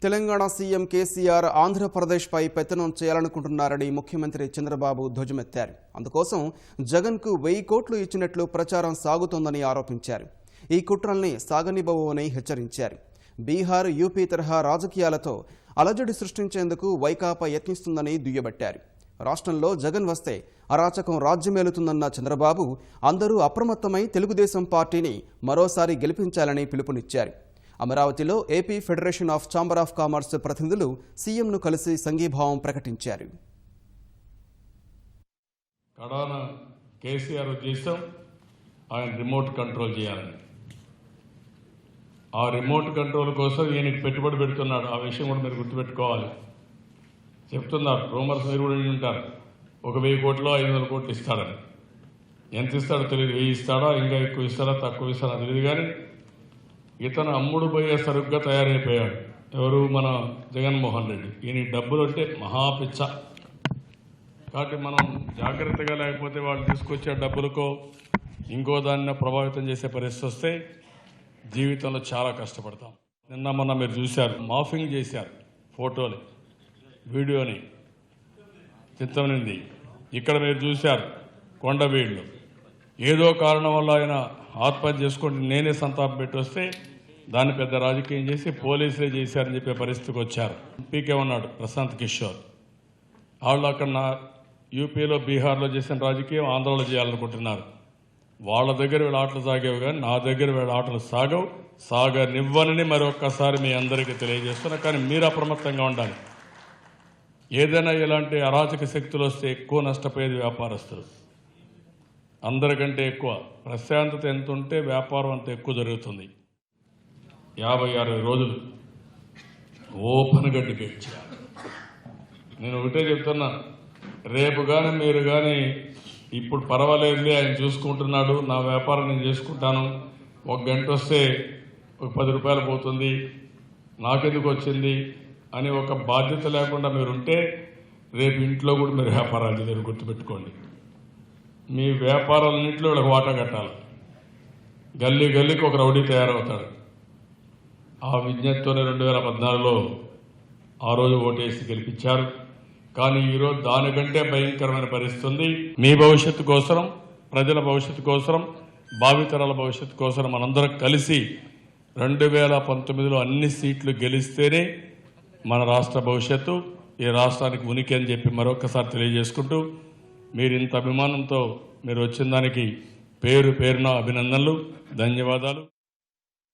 Telangana CM KCR ఆంధ్రప్రదేశ్పై పెత్తనం చేయాలనుకుంటున్నారని ముఖ్యమంత్రి చంద్రబాబు ధ్వజమెత్తారు. అందుకోసం జగన్కు 1000 కోట్లు ఇచ్చినట్లు ప్రచారం సాగుతోందని ఆరోపించారు. ఈ కుట్రల్ని సాగనివ్వబోమని హెచ్చరించారు. బీహార్, యూపీ తరహా రాజకీయాలతో అలజడి సృష్టించేందుకు వైకాపా యత్నిస్తుందని దుయ్యబట్టారు. రాష్ట్రంలో జగన్ వస్తే అరాచకం రాజ్యమేలుతుందన్న చంద్రబాబు అందరూ అప్రమత్తమై తెలుగుదేశం పార్టీని మరోసారి గెలిపించాలని పిలుపునిచ్చారు. అమరావతిలో AP federation of chamber of commerce ప్రతినిధులు సీఎంను కలిసి సంఘీభావం ప్రకటించారు. కడాన కేసీఆర్ ఉద్దేశం ఆయన రిమోట్ కంట్రోల్ చేయాలని, ఆ రిమోట్ కంట్రోల్ కోసం ఈయనకి పెట్టుబడి పెడుతున్నాడు. ఆ విషయం కూడా మీరు గుర్తుపెట్టుకోవాలి. చెప్తున్నారు, రూమర్స్ మీరు కూడా ఉంటారు, 1000 కోట్లు 500 కోట్లు ఇస్తాడని. ఎంత ఇస్తాడో తెలియదు, 1000 ఇస్తాడా, ఇంకా ఎక్కువ ఇస్తాడా, తక్కువ ఇస్తాడా తెలియదు. కానీ ఇతను అమ్ముడు పోయే సరుగ్గా తయారైపోయాడు. ఎవరు? మన జగన్మోహన్ రెడ్డి. ఈయన డబ్బులు అంటే మహాపిచ్చ. కాబట్టి మనం జాగ్రత్తగా లేకపోతే వాళ్ళు తీసుకొచ్చే డబ్బులకో ఇంకో దాన్ని ప్రభావితం చేసే పరిస్థితి వస్తే జీవితంలో చాలా కష్టపడతాం. నిన్న మొన్న మీరు చూశారు, మాఫింగ్ చేశారు ఫోటోలు, వీడియోని చిత్తమనింది. ఇక్కడ మీరు చూశారు కొండవీళ్ళు. ఏదో కారణం వల్ల ఆయన ఆత్మహత్య చేసుకుంటే నేనే సంతాపం పెట్టి వస్తే దాన్ని పెద్ద రాజకీయం చేసి పోలీసులే చేశారని చెప్పే పరిస్థితికి వచ్చారు. ఎంపీకే ఉన్నాడు ప్రశాంత్ కిషోర్. వాళ్ళు అక్కడ యూపీలో, బీహార్లో చేసిన రాజకీయం ఆంధ్రలో చేయాలనుకుంటున్నారు. వాళ్ళ దగ్గర వీళ్ళ ఆటలు సాగేవి, కానీ నా దగ్గర వీళ్ళ ఆటలు సాగవు, సాగనివ్వనని మరొక్కసారి మీ అందరికీ తెలియజేస్తున్నా. కానీ మీరు అప్రమత్తంగా ఉండాలి. ఏదైనా ఇలాంటి అరాచక శక్తులు వస్తే ఎక్కువ నష్టపోయేది వ్యాపారస్తులు. అందరికంటే ఎక్కువ ప్రశాంతత ఎంత ఉంటే వ్యాపారం అంత ఎక్కువ జరుగుతుంది. 50-60 రోజులు ఓపెన్గా డిబేట్ చేయాలి. నేను ఒకటే చెప్తున్నా, రేపు కానీ మీరు కానీ ఇప్పుడు పర్వాలేదులే ఆయన చూసుకుంటున్నాడు, నా వ్యాపారం నేను చేసుకుంటాను, 1 గంట వస్తే ఒక 10 రూపాయలు పోతుంది, నాకెందుకు వచ్చింది అని ఒక బాధ్యత లేకుండా మీరుంటే రేపు ఇంట్లో కూడా మీరు వ్యాపారాలు చేయాలి. గుర్తుపెట్టుకోండి, మీ వ్యాపారాలన్నింటిలో వీళ్ళకి వాటా కట్టాలి. గల్లీ గల్లీకి ఒక రౌడీ తయారవుతాడు. ఆ విజ్ఞతతోనే 2014లో ఆ రోజు ఓటేసి గెలిపించారు. కానీ ఈరోజు దానికంటే భయంకరమైన పరిస్థితి ఉంది. మీ భవిష్యత్తు కోసం, ప్రజల భవిష్యత్తు కోసం, భావితరాల భవిష్యత్తు కోసం మనందరం కలిసి 2019లో అన్ని సీట్లు గెలిస్తేనే మన రాష్ట్ర భవిష్యత్తు, ఈ రాష్ట్రానికి ఉనికి అని చెప్పి మరొకసారి తెలియజేసుకుంటూ, మీరు ఇంత అభిమానంతో మీరు వచ్చిన దానికి పేరు పేరున అభినందనలు, ధన్యవాదాలు.